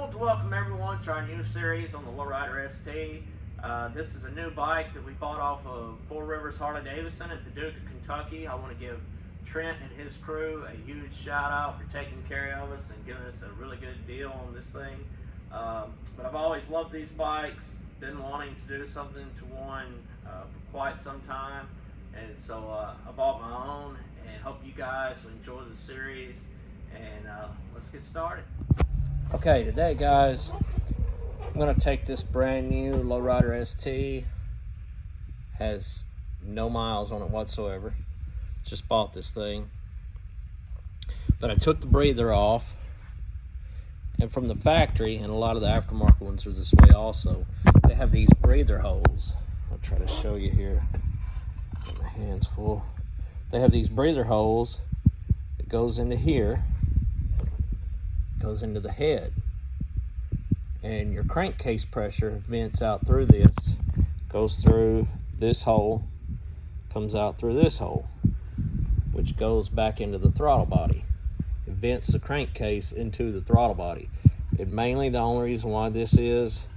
want to welcome everyone to our new series on the Lowrider ST. This is a new bike that we bought off of Four Rivers Harley Davidson in Paducah, Kentucky. I want to give Trent and his crew a huge shout out for taking care of us and giving us a really good deal on this thing. But I've always loved these bikes, been wanting to do something to one for quite some time, and so I bought my own and hope you guys will enjoy the series, and let's get started. Okay, today guys, I'm going to take this brand new Lowrider ST. Has no miles on it whatsoever. Just bought this thing. But I took the breather off, and from the factory, and a lot of the aftermarket ones are this way also, they have these breather holes. I'll try to show you here. Got my hands full. They have these breather holes. It goes into here, goes into the head, and your crankcase pressure vents out through this, goes through this hole, comes out through this hole, which goes back into the throttle body. It vents the crankcase into the throttle body. It mainly, the only reason why this is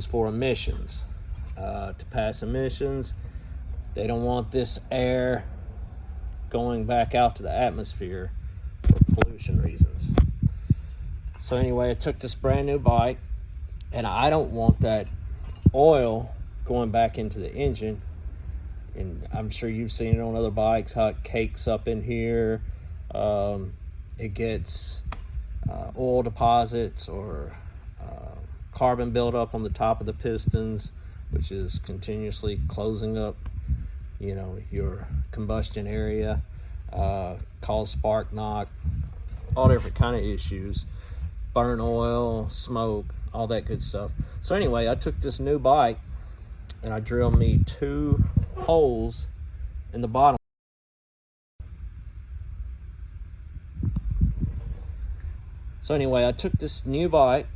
for emissions. To pass emissions, they don't want this air going back out to the atmosphere for pollution reasons. So anyway, I took this brand new bike, and I don't want that oil going back into the engine. And I'm sure you've seen it on other bikes, how it cakes up in here. It gets oil deposits or carbon buildup on the top of the pistons, which is continuously closing up, you know, your combustion area, cause spark knock, all different kind of issues. Burn oil, smoke, all that good stuff. So anyway, I took this new bike and I drilled me 2 holes in the bottom. So anyway, I took this new bike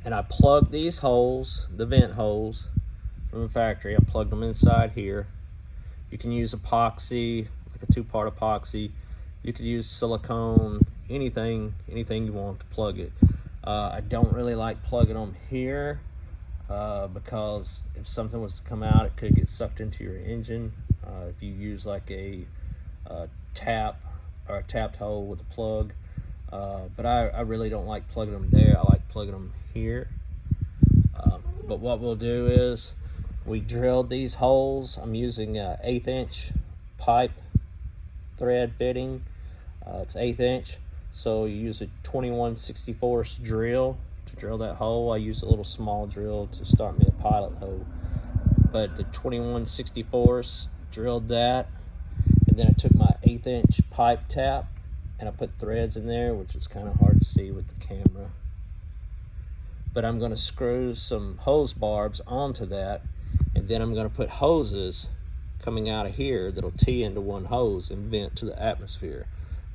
and I plugged these holes, the vent holes from the factory. I plugged them inside here. You can use epoxy, like a 2-part epoxy. You could use silicone, anything you want to plug it. I don't really like plugging them here because if something was to come out, it could get sucked into your engine. If you use like a tap or a tapped hole with a plug. But I really don't like plugging them there. I like plugging them here. But what we'll do is we drilled these holes. I'm using an 1/8 inch pipe thread fitting. It's 1/8 inch, so you use a 21/64 drill to drill that hole. I used a little small drill to start me a pilot hole, but the 21/64 drilled that, and then I took my 1/8 inch pipe tap and I put threads in there, which is kind of hard to see with the camera. But I'm going to screw some hose barbs onto that, and then I'm going to put hoses coming out of here that'll tee into one hose and vent to the atmosphere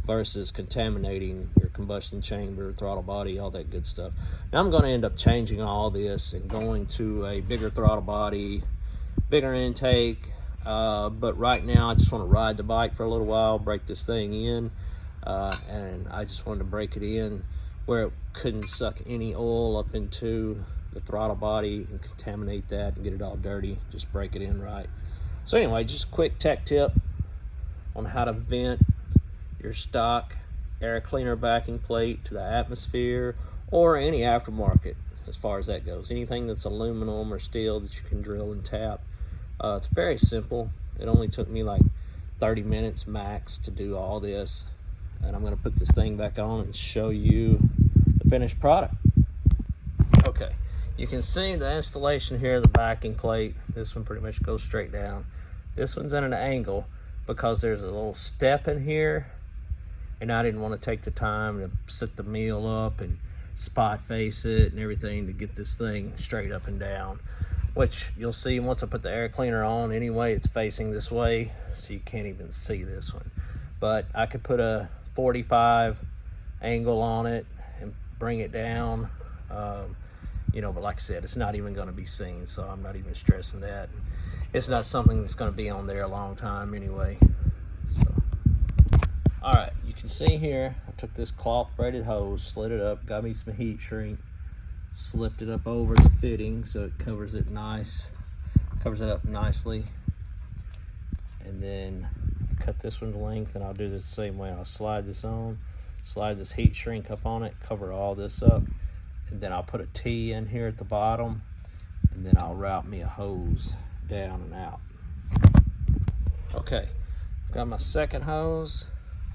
versus contaminating your combustion chamber, throttle body, all that good stuff. Now I'm going to end up changing all this and going to a bigger throttle body, bigger intake, but right now I just want to ride the bike for a little while, break this thing in, and I just wanted to break it in where it couldn't suck any oil up into the throttle body and contaminate that and get it all dirty. Just break it in right. So anyway, just a quick tech tip on how to vent your stock air cleaner backing plate to the atmosphere, or any aftermarket as far as that goes. Anything that's aluminum or steel that you can drill and tap. It's very simple. It only took me like 30 minutes max to do all this. And I'm going to put this thing back on and show you the finished product. Okay, you can see the installation here of the backing plate. This one pretty much goes straight down. This one's at an angle because there's a little step in here, and I didn't want to take the time to set the meal up and spot face it and everything to get this thing straight up and down, which you'll see once I put the air cleaner on. Anyway, it's facing this way, so you can't even see this one. But I could put a 45 angle on it and bring it down, you know, but like I said, it's not even going to be seen, so I'm not even stressing that. It's not something that's going to be on there a long time anyway. So, all right, you can see here I took this cloth braided hose, slid it up, got me some heat shrink, slipped it up over the fitting so it covers it up nicely, and then cut this one to length, and I'll do this the same way. I'll slide this on, slide this heat shrink up on it, cover all this up, and then I'll put a T in here at the bottom, and then I'll route me a hose down and out. Okay, I've got my second hose.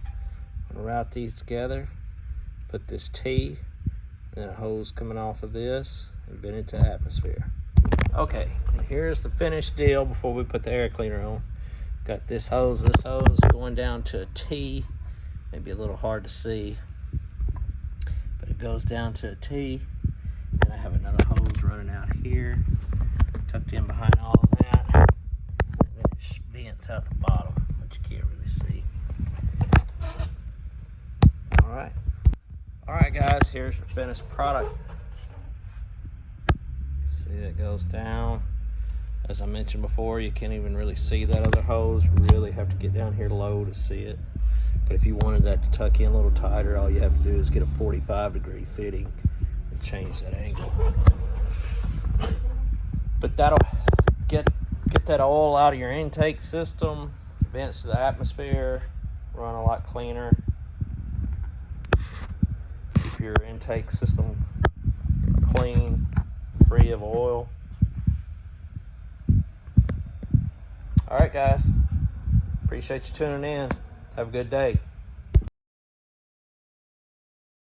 I'm gonna route these together, put this T, and then a hose coming off of this, and vent it to atmosphere. Okay, and here's the finished deal before we put the air cleaner on. Got this hose going down to a T, maybe a little hard to see, but it goes down to a T, and I have another hose running out here, tucked in behind all of that, and then it vents out the bottom, which you can't really see. All right guys, here's your finished product. See, that goes down. As I mentioned before, you can't even really see that other hose. You really have to get down here low to see it. But if you wanted that to tuck in a little tighter, all you have to do is get a 45-degree fitting and change that angle. But that'll get that oil out of your intake system, vents to the atmosphere, run a lot cleaner. Keep your intake system clean, free of oil. All right, guys. Appreciate you tuning in. Have a good day.